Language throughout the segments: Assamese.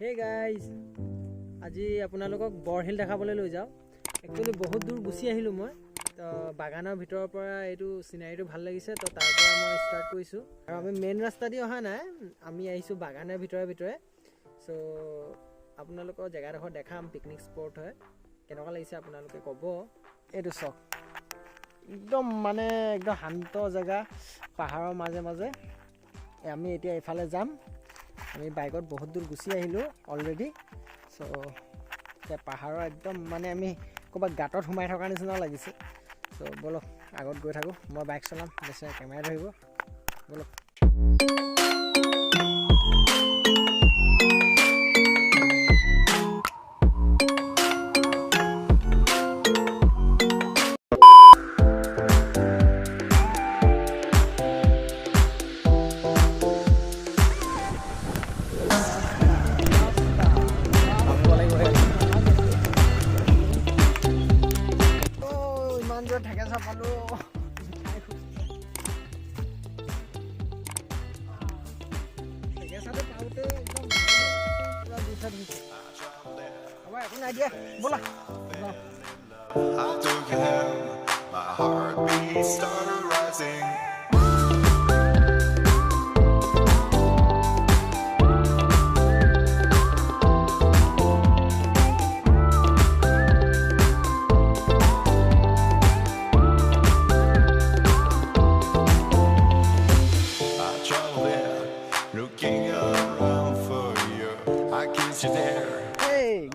हे गाइज আজি আপোনালোকক বৰহিল দেখাবলৈ লৈ যাওঁ একচুয়ালি বহুত দূৰ গুছি আহিলো মই তো বাগানৰ ভিতৰৰ পৰা এইটো সিনাৰীটো ভাল লাগিছে তো তাৰ পৰা মই ষ্টাৰ্ট কৰিছো আৰু আমি মেইন ৰাস্তা দি অহা নাই আমি আহিছো বাগানৰ ভিতৰে সো আপোনালোকৰ জেগাডোখৰ দেখাম পিকনিক স্পট হয় কেনেকুৱা লাগিছে আপোনালোকে ক'ব এইটো চক একদম মানে একদম শান্ত জেগা পাহাৰৰ মাজে মাজে আমি এতিয়া ইফালে যাম আমি বাইকত বহুত দূৰ গুছি আহিলো অলৰেডি সো তে পাহাৰৰ একদম মানে আমি ক'বা গাটত সোমাই থকা নিচিনা লাগিছে সো বলক আগত গৈ থাকো মই বাইক চলাম বেছে কেমেৰা ধৰিব বলক My heartbeat started rising.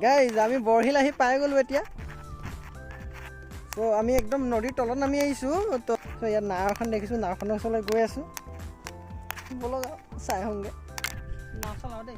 Guys, আমি বৰহিল আহি পাই গলো এতিয়া তো আমি একদম নদীৰ তলত নামি আহিছো তো ইয়াত নাওখন দেখিছো নাওখনৰ ওচৰলৈ গৈ আছো বলক চাই হংগে নাও চলাও দেই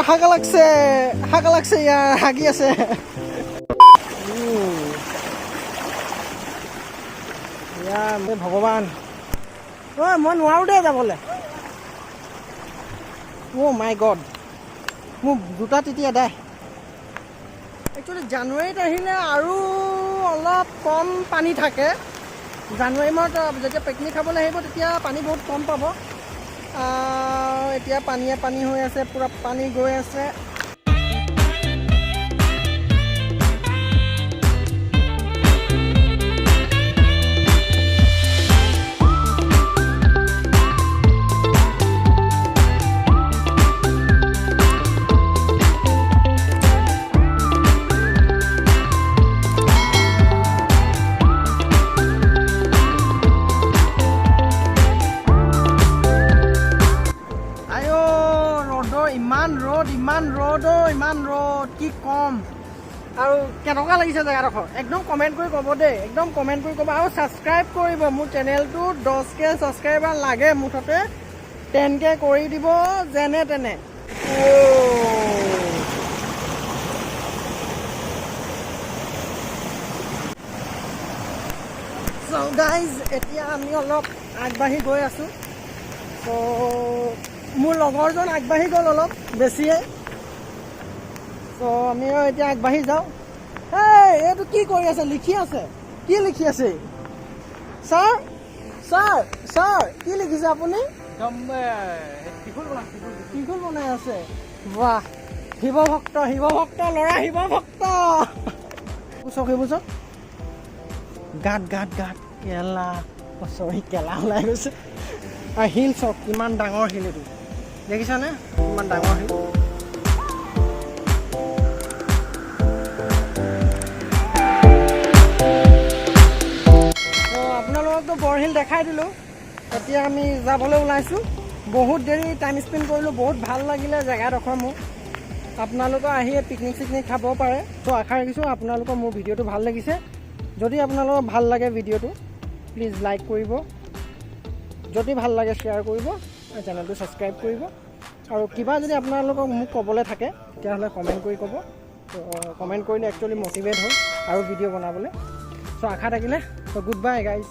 হাগা লাগছে ইয়াৰ হাগি আছে ভগৱান মই নোৱাৰো দেই যাবলৈ মাই গড মোৰ দুটা তেতিয়া দাই একচুৱেলি জানুৱাৰীত আহিলে আৰু অলপ কম পানী থাকে জানুৱাৰী মাহত যেতিয়া পিকনিক খাবলৈ আহিব তেতিয়া পানী বহুত কম পাব এতিয়া পানী হৈ আছে পুৰা পানী গৈ আছে ইমান ৰ'দ কি কম আৰু কেনেকুৱা লাগিছে জেগাডোখৰ একদম কমেণ্ট কৰি ক'ব দেই একদম কমেণ্ট কৰি ক'ব আৰু ছাবস্ক্ৰাইব কৰিব মোৰ চেনেলটো 10K ছাবস্ক্ৰাইবাৰ লাগে মুঠতে 10K কৰি দিব যেনে তেনে So guys, এতিয়া আমি অলপ আগবাঢ়ি গৈ আছো তো মোৰ লগৰজন আগবাঢ়ি গ'ল অলপ বেছিয়ে তো আমি এতিয়া আগবাঢ়ি যাওঁ এইটো কি কৰি আছে লিখি আছে কি লিখি আছে ছাৰ কি লিখিছে আপুনি ত্ৰিশূল বনাই আছে বাহ শিৱ ভক্ত ল'ৰা শিৱ ভক্ত বুজক গাত কেলা চৰি কেলা ওলাই গৈছে শিল চক কিমান ডাঙৰ শিল এইটো দেখিছানে কিমান ডাঙৰ শিল আপোনালোককতো বৰহিল দেখাই দিলোঁ এতিয়া আমি যাবলৈ ওলাইছোঁ বহুত দেৰি টাইম স্পেণ্ড কৰিলোঁ বহুত ভাল লাগিলে জেগাডোখৰ মোৰ আপোনালোকৰ আহি পিকনিক চিকনিক খাব পাৰে তো আশা ৰাখিছোঁ আপোনালোকৰ মোৰ ভিডিঅ'টো ভাল লাগিছে যদি আপোনালোকৰ ভাল লাগে ভিডিঅ'টো প্লিজ লাইক কৰিব যদি ভাল লাগে শ্বেয়াৰ কৰিব আৰু চেনেলটো ছাবস্ক্ৰাইব কৰিব আৰু কিবা যদি আপোনালোকক মোক ক'বলৈ থাকে তেতিয়াহ'লে কমেণ্ট কৰি ক'ব তো কমেণ্ট কৰিলে একচুৱেলি মটিভেট হয় আৰু ভিডিঅ' বনাবলৈ চ' আশা থাকিলে চ' গুড বাই গাইজ।